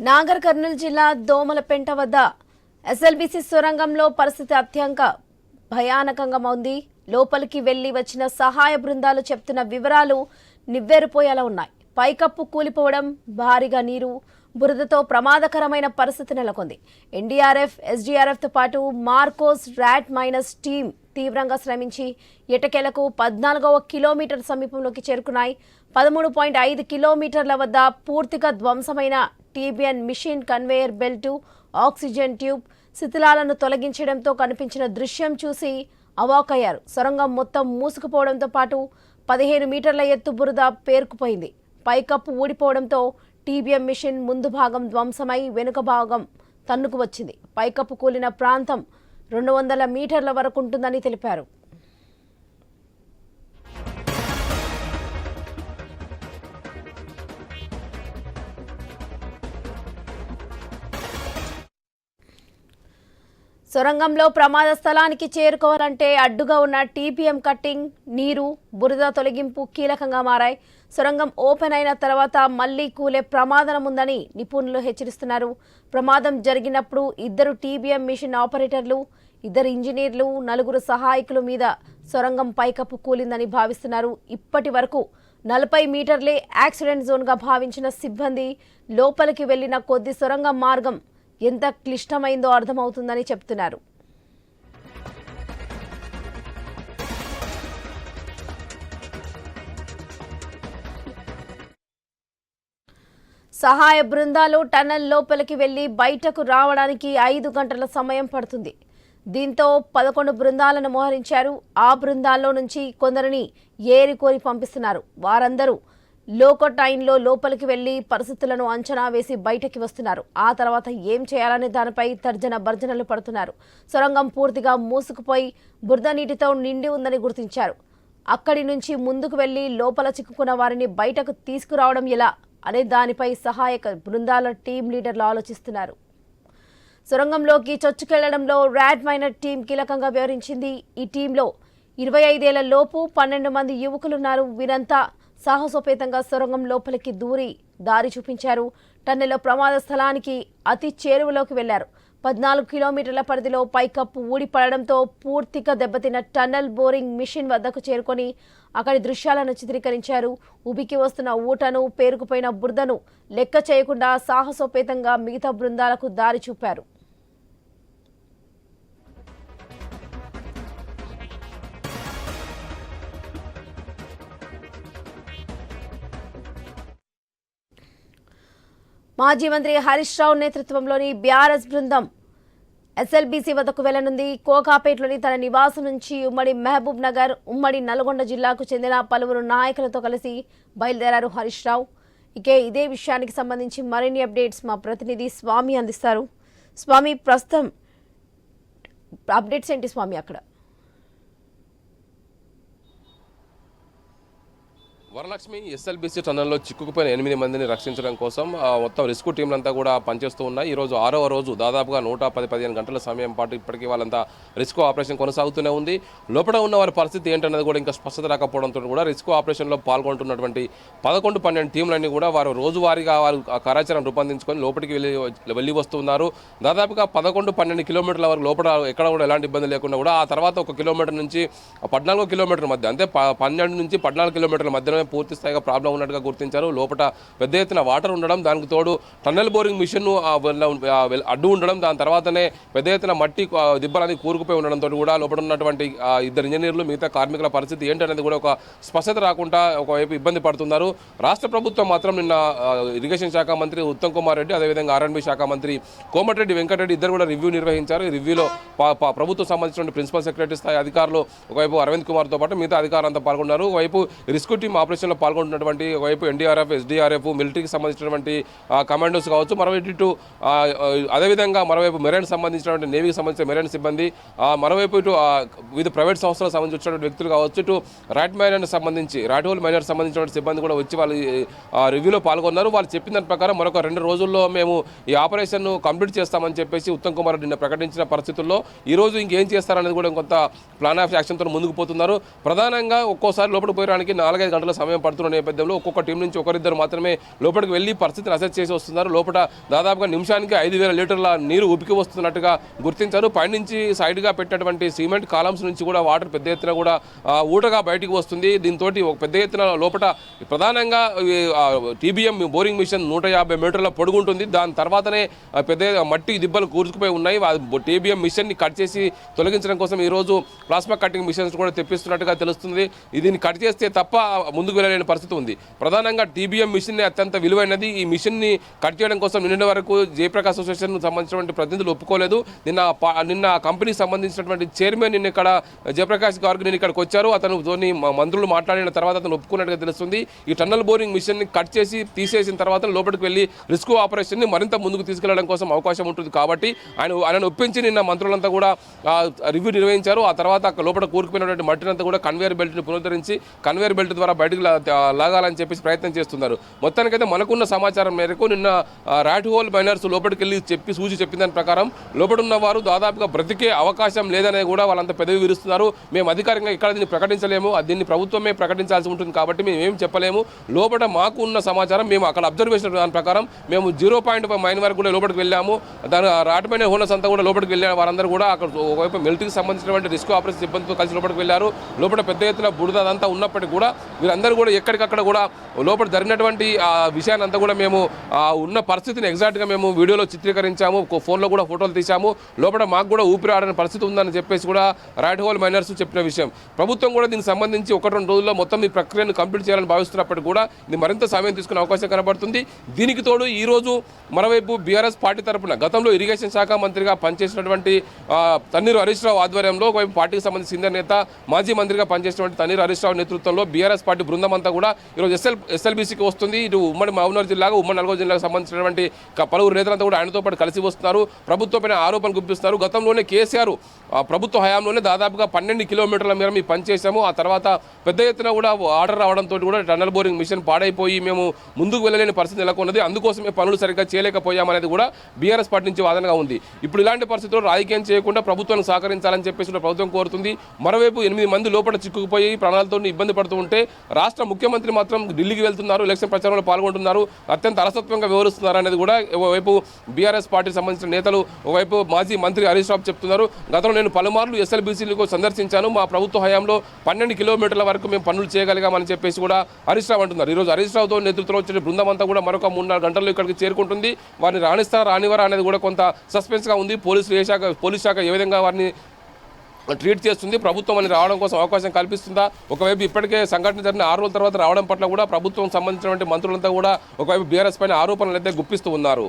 నాగర్ కర్నూలు జిల్లా దోమలపెంట వద్ద ఎస్ఎల్బీసీ సొరంగంలో పరిస్థితి అత్యంత భయానకంగా ఉంది. లోపలికి వెళ్లి వచ్చిన సహాయ బృందాలు చెప్తున్న వివరాలు నివ్వెరపోయేలా ఉన్నాయి. పైకప్పు కూలిపోవడం, భారీగా నీరు, బురదతో ప్రమాదకరమైన పరిస్థితి నెలకొంది. ఎన్డీఆర్ఎఫ్, ఎస్డీఆర్ఎఫ్ తో పాటు మార్కోస్ ర్యాట్ మైనస్ టీం తీవ్రంగా శ్రమించి ఎటకెలకు 14వ కిలోమీటర్ సమీపంలోకి చేరుకున్నాయి. 13.5 కిలోమీటర్ల వద్ద పూర్తిగా ధ్వంసమైన TBN machine, conveyor belt, oxygen tube శిథిలాలను తొలగించడంతో కనిపించిన దృశ్యం చూసి అవాకయ్యారు. సొరంగం మొత్తం మూసుకుపోవడంతో పాటు 15 మీటర్ల ఎత్తు బురద పేరుకుపోయింది. పైకప్పు ఊడిపోవడంతో టీబీఎం మిషన్ ముందు భాగం ధ్వంసమై వెనుక భాగం తన్నుకు వచ్చింది. పైకప్పు కూలిన ప్రాంతం 200 మీటర్ల వరకు ఉంటుందని తెలిపారు. సొరంగంలో ప్రమాద స్థలానికి చేరుకోవాలంటే అడ్డుగా ఉన్న టీపీఎం కట్టింగ్, నీరు, బురద తొలగింపు కీలకంగా మారాయి. సొరంగం ఓపెన్ అయిన తర్వాత మళ్లీ కూలే ప్రమాదం ఉందని నిపుణులు హెచ్చరిస్తున్నారు. ప్రమాదం జరిగినప్పుడు 2 టీబీఎం మిషన్ ఆపరేటర్లు, 2 ఇంజనీర్లు, 4 సహాయకుల మీద సొరంగం పైకప్పు కూలిందని భావిస్తున్నారు. ఇప్పటి వరకు 40 మీటర్లే యాక్సిడెంట్ జోన్గా భావించిన సిబ్బంది లోపలికి వెళ్లిన కొద్ది సొరంగం మార్గం ఎంత క్లిష్టమైందో అర్థమవుతుందని చెప్తున్నారు. సహాయ బృందాలు టన్నెల్ లోపలికి వెళ్లి బయటకు రావడానికి 5 గంటల సమయం పడుతుంది. దీంతో 11 బృందాలను మోహరించారు. ఆ బృందాల్లో నుంచి కొందరిని ఏరికోరి పంపిస్తున్నారు. వారందరూ లోకోటైన్లో లోపలికి వెళ్లి పరిస్థితులను అంచనా వేసి బయటకి వస్తున్నారు. ఆ తర్వాత ఏం చేయాలనే దానిపై తర్జన భర్జనలు పడుతున్నారు. సొరంగం పూర్తిగా మూసుకుపోయి బురద నీటితో నిండి ఉందని గుర్తించారు. అక్కడి నుంచి ముందుకు వెళ్లి లోపల చిక్కుకున్న వారిని బయటకు తీసుకురావడం ఎలా అనే దానిపై సహాయక బృందాల టీం లీడర్లు ఆలోచిస్తున్నారు. సొరంగంలోకి చొచ్చుకెళ్లడంలో ర్యాట్ మైనర్ టీం కీలకంగా వ్యవహరించింది. ఈ టీంలో 25 ఏళ్ల లోపు 12 మంది యువకులున్నారు. వీరంతా సాహసోపేతంగా సొరంగం లోపలికి దూరి దారి చూపించారు. టన్నెల్లో ప్రమాద స్థలానికి అతి చేరువలోకి వెళ్లారు. 14 కిలోమీటర్ల పరిధిలో పైకప్పు ఊడిపడడంతో పూర్తిగా దెబ్బతిన్న టన్నెల్ బోరింగ్ మిషన్ వద్దకు చేరుకొని అక్కడి దృశ్యాలను చిత్రీకరించారు. ఉబికి వస్తున్న ఊటను, పేరుకుపోయిన బురదను లెక్క చేయకుండా సాహసోపేతంగా మిగతా బృందాలకు దారి చూపారు. మాజీ మంత్రి హరీష్ రావు నేతృత్వంలోని బీఆర్ఎస్ బృందం ఎస్ఎల్బీసీ వద్దకు వెళ్లనుంది. కోకాపేటలోని తన నివాసం నుంచి ఉమ్మడి మహబూబ్ నగర్, ఉమ్మడి నల్గొండ జిల్లాకు చెందిన పలువురు నాయకులతో కలిసి బయలుదేరారు హరీష్ రావు. ఇదే విషయానికి సంబంధించి మరిన్ని అప్డేట్స్ మా ప్రతినిధి స్వామి అందిస్తారు. స్వామి, ప్రస్తుతం అప్డేట్స్ ఏంటి స్వామి అక్కడ? వరలక్ష్మి ఎస్ఎల్బీసీ టన్నెల్లో చిక్కుకుపోయిన 8 మందిని రక్షించడం కోసం మొత్తం రెస్క్యూ టీంలంతా కూడా పనిచేస్తూ ఉన్నాయి. ఈరోజు 6వ రోజు దాదాపుగా 110-15 గంటల సమయం పాటు ఇప్పటికీ వాళ్ళంతా రెస్క్యూ ఆపరేషన్ కొనసాగుతూనే ఉంది. లోపల ఉన్న వారి పరిస్థితి ఏంటన్నది కూడా ఇంకా స్పష్టత రాకపోవడంతో కూడా రెస్క్యూ ఆపరేషన్లో పాల్గొంటున్నటువంటి 11-12 టీంలన్నీ కూడా వారు రోజువారీగా వారు కార్యాచరణ రూపొందించుకొని లోపలికి వెళ్ళి వస్తున్నారు. దాదాపుగా 11-12 కిలోమీటర్ల వరకు లోపల ఎక్కడ కూడా ఎలాంటి ఇబ్బంది లేకుండా కూడా ఆ తర్వాత 1 కిలోమీటర్ నుంచి 14 కిలోమీటర్ల మధ్య, అంటే 12 నుంచి 14 కిలోమీటర్ల మధ్యలో పూర్తి స్థాయిగా ప్రాబ్లం ఉన్నట్టుగా గుర్తించారు. లోపల పెద్ద ఎత్తున వాటర్ ఉండడం, దానికి తోడు టన్నెల్ బోరింగ్ మిషన్ అడ్డు ఉండడం, దాని తర్వాతనే పెద్ద ఎత్తున మట్టి దిబ్బలని కూరుకుపోయి ఉండడంతో కూడా లోపల ఉన్నటువంటి 2 ఇంజనీర్లు, మిగతా కార్మికుల పరిస్థితి ఏంటనేది కూడా ఒక స్పష్టత రాకుండా ఒకవైపు ఇబ్బంది పడుతున్నారు. రాష్ట్ర ప్రభుత్వం మాత్రం నిన్న ఇరిగేషన్ శాఖ మంత్రి ఉత్తమ్ కుమార్ రెడ్డి, అదేవిధంగా ఆర్ఎండ్బి శాఖ మంత్రి కోమటిరెడ్డి వెంకటరెడ్డి ఇద్దరు కూడా రివ్యూ నిర్వహించారు. ఈ రివ్యూలో ప్రభుత్వం సంబంధించిన ప్రిన్సిపల్ సెక్రటరీ స్థాయి అధికారులు ఒకవైపు అరవింద్ కుమార్తో పాటు మిగతా అధికారులంతా పాల్గొన్నారు. ఒకవైపు రెస్క్యూ టీం ఆపరేషన్లో పాల్గొంటున్నటువంటి ఒకవైపు ఎన్డీఆర్ఎఫ్, ఎస్డీఆర్ఎఫ్, మిలిటరీకి సంబంధించినటువంటి కమాండోస్ కావచ్చు, మరోవైపు అదేవిధంగా మరోవైపు మెరైన్ సంబంధించినటువంటి నేవీకి సంబంధించిన మెరైన్ సిబ్బంది, మరోవైపు ఇటు వివిధ ప్రైవేట్ సంస్థలకు సంబంధించినటువంటి వ్యక్తులు కావచ్చు, ఇటు ర్యాట్ హోల్ మైనర్ సంబంధించిన సిబ్బంది కూడా వచ్చి వాళ్ళు రివ్యూలో పాల్గొన్నారు. వాళ్ళు చెప్పిన దాని ప్రకారం మరొక 2 రోజుల్లో మేము ఈ ఆపరేషన్ కంప్లీట్ చేస్తామని చెప్పేసి ఉత్తమ్ కుమార్ రెడ్డి ప్రకటించిన పరిస్థితుల్లో ఈరోజు ఇంకేం చేస్తారనేది కూడా కొంత ప్లాన్ ఆఫ్ యాక్షన్తో ముందుకు పోతున్నారు. ప్రధానంగా ఒక్కోసారి లోపలికి పోయడానికి 4-5 గంటల సమయం పడుతున్న నేపథ్యంలో ఒక్కొక్క టీం నుంచి ఒకరిద్దరు మాత్రమే లోపలికి వెళ్ళి పరిస్థితిని అసెస్ చేసి వస్తున్నారు. లోపల దాదాపుగా నిమిషానికి 5,000 లీటర్ల నీరు ఉపికి వస్తున్నట్టుగా గుర్తించారు. పైనుంచి సైడ్గా పెట్టినటువంటి సిమెంట్ కాలమ్స్ నుంచి కూడా వాటర్ పెద్ద ఎత్తున కూడా ఊటగా బయటకు వస్తుంది. దీంతో ఒక పెద్ద ఎత్తున లోపల ప్రధానంగా టీబీఎం బోరింగ్ మిషన్ 150 మీటర్ల పొడుగుంటుంది. దాని తర్వాతనే పెద్ద మట్టి దిబ్బలు కూర్చుకుపోయి ఉన్నాయి. టీబీఎం మిషన్ని కట్ చేసి తొలగించడం కోసం ఈరోజు ప్లాస్మా కటింగ్ మిషన్స్ కూడా తెప్పిస్తున్నట్టుగా తెలుస్తుంది. దీన్ని కట్ చేస్తే తప్ప ముందుకు వెళ్ళలేని పరిస్థితి ఉంది. ప్రధానంగా టీబీఎం మిషన్ అత్యంత విలువైనది. ఈ మిషన్ని కట్ చేయడం కోసం నిన్న వరకు జయప్రకాష్ అసోసియేషన్ సంబంధించినటువంటి ప్రతినిధులు ఒప్పుకోలేదు. నిన్న కంపెనీకి సంబంధించినటువంటి చైర్మన్ నిన్న ఇక్కడ జయప్రకాష్ గారికి నేను ఇక్కడికి వచ్చారు. అతను మంత్రులు మాట్లాడిన తర్వాత అతను ఒప్పుకున్నట్టుగా తెలుస్తుంది. ఈ టన్నల్ బోరింగ్ మిషన్ని కట్ చేసి తీసేసిన తర్వాత లోపలికి వెళ్ళి రిస్క్ ఆపరేషన్ని మరింత ముందుకు తీసుకెళ్లడం కోసం అవకాశం ఉంటుంది. కాబట్టి ఆయన ఒప్పించి నిన్న మంత్రులంతా కూడా రివ్యూ నిర్వహించారు. ఆ తర్వాత లోపల కూరుకుపోయినటువంటి మట్టినంతా కూడా కన్వేయర్ బెల్ట్ని పునరుద్ధరించి కన్వేయర్ బెల్ట్ ద్వారా బయటకు లాగాలని చెప్పేసి ప్రయత్నం చేస్తున్నారు. మొత్తానికైతే మనకున్న సమాచారం మేరకు నిన్న ర్యాట్ హోల్ మైనర్స్ లోపలికి వెళ్ళి చెప్పిన దాని ప్రకారం లోపల ఉన్న వారు దాదాపుగా బ్రతికే అవకాశం లేదనేది కూడా వాళ్ళంతా పెదవి విరుస్తున్నారు. మేము అధికారికంగా ఇక్కడ దీన్ని ప్రకటించలేము, దీన్ని ప్రభుత్వమే ప్రకటించాల్సి ఉంటుంది కాబట్టి మేము ఏం చెప్పలేము. లోపల మాకు ఉన్న సమాచారం మేము అక్కడ అబ్జర్వేషన్ దాని ప్రకారం మేము 0.5 మైన్ వరకు కూడా లోపలికి వెళ్ళాము. దాని రాటమైన హోనర్స్ అంతా కూడా లోపలికి వెళ్ళిన వారందరూ కూడా అక్కడ ఒకవైపు మిలిటరీకి సంబంధించినటువంటి రిస్క్ ఆపరేషన్ సిబ్బందితో కలిసి లోపలికి వెళ్ళారు. లోపల పెద్ద ఎత్తున బురద అదంతా ఉన్నప్పటికీ కూడా వీరందరూ కూడా ఎక్కడికక్కడ కూడా లోపల జరిగినటువంటి ఆ విషయాన్ని అంతా కూడా మేము ఉన్న పరిస్థితిని ఎగ్జాక్ట్గా మేము వీడియోలో చిత్రీకరించాము, ఫోన్లో కూడా ఫోటోలు తీసాము. లోపల మాకు కూడా ఊపిరి ఆడని పరిస్థితి ఉందని చెప్పేసి కూడా ర్యాట్ హోల్ మైనర్స్ చెప్పిన విషయం. ప్రభుత్వం కూడా దీనికి సంబంధించి 1-2 రోజుల్లో మొత్తం ఈ ప్రక్రియను కంప్లీట్ చేయాలని భావిస్తున్నప్పటికీ కూడా ఇది మరింత సమయం తీసుకునే అవకాశం కనబడుతుంది. దీనికి తోడు ఈరోజు మరోవైపు బీఆర్ఎస్ పార్టీ తరఫున గతంలో ఇరిగేషన్ శాఖ మంత్రిగా పనిచేసినటువంటి తన్నీరు హరీష్ రావు ఆధ్వర్యంలో ఒకవైపు పార్టీకి సంబంధించిన సీనియర్ నేత మాజీ మంత్రిగా పనిచేసినటువంటి తన్నీరు హరీష్ రావు నేతృత్వంలో బీఆర్ఎస్ పార్టీ బృందం అంతా కూడా ఈరోజు ఎస్ఎల్బీసీకి వస్తుంది. ఇటు ఉమ్మడి మహబూబ్నగర్ జిల్లాగా ఉమ్మడి నల్గొండ జిల్లాకు సంబంధించినటువంటి పలువురు నేతలంతా కూడా ఆయనతో పాటు కలిసి వస్తున్నారు. ప్రభుత్వంపైన ఆరోపణలు గుప్పిస్తున్నారు. గతంలోనే కేసీఆర్ ప్రభుత్వ హయాంలోనే దాదాపుగా 12 కిలోమీటర్ల మేర మేము పనిచేసాము. ఆ తర్వాత పెద్ద ఎత్తున కూడా ఆర్డర్ రావడంతో కూడా టన్నల్ బోరింగ్ మిషన్ పాడైపోయి మేము ముందుకు వెళ్ళలేని పరిస్థితి నెలకొన్నది. అందుకోసమే పనులు సరిగ్గా చేయలేకపోయామనేది కూడా బీఆర్ఎస్ పార్టీ నుంచి వాదనగా ఉంది. ఇప్పుడు ఇలాంటి పరిస్థితుల్లో రాజకీయం చేయకుండా ప్రభుత్వాన్ని సహకరించాలని చెప్పేసి ప్రభుత్వం కోరుతుంది. మరోవైపు 8 మంది లోపల చిక్కుకుపోయి ప్రాణాలతో ఇబ్బంది పడుతూ ఉంటే రాష్ట్ర ముఖ్యమంత్రి మాత్రం ఢిల్లీకి వెళ్తున్నారు, ఎలక్షన్ ప్రచారంలో పాల్గొంటున్నారు, అత్యంత అలసత్వంగా వ్యవహరిస్తున్నారు అనేది కూడా ఒకవైపు బీఆర్ఎస్ పార్టీకి సంబంధించిన నేతలు, ఒకవైపు మాజీ మంత్రి హరీష్ రావు చెప్తున్నారు. గతంలో నేను పలుమార్లు ఎస్ఎల్బీసీలకు సందర్శించాను, మా ప్రభుత్వ హయాంలో 12 కిలోమీటర్ల వరకు మేము పనులు చేయగలిగామని చెప్పేసి కూడా హరీష్ రావు అంటున్నారు. ఈరోజు హరీష్ రావుతో నేతృత్వంలో వచ్చిన బృందం అంతా కూడా మరొక 3-4 గంటల్లో ఇక్కడికి చేరుకుంటుంది. వారిని రాణిస్తారా రానివారా అనేది కూడా కొంత సస్పెన్స్గా ఉంది. పోలీస్ శాఖ ఏ విధంగా వారిని ట్రీట్ చేస్తుంది, ప్రభుత్వం అని రావడం కోసం అవకాశం కల్పిస్తుందా? ఒకవైపు ఇప్పటికే సంఘటన జరిగిన 6 రోజుల తర్వాత రావడం పట్ల కూడా ప్రభుత్వం సంబంధించినటువంటి మంత్రులంతా కూడా ఒకవైపు బీఆర్ఎస్ పైన ఆరోపణలు అయితే గుప్పిస్తూ ఉన్నారు.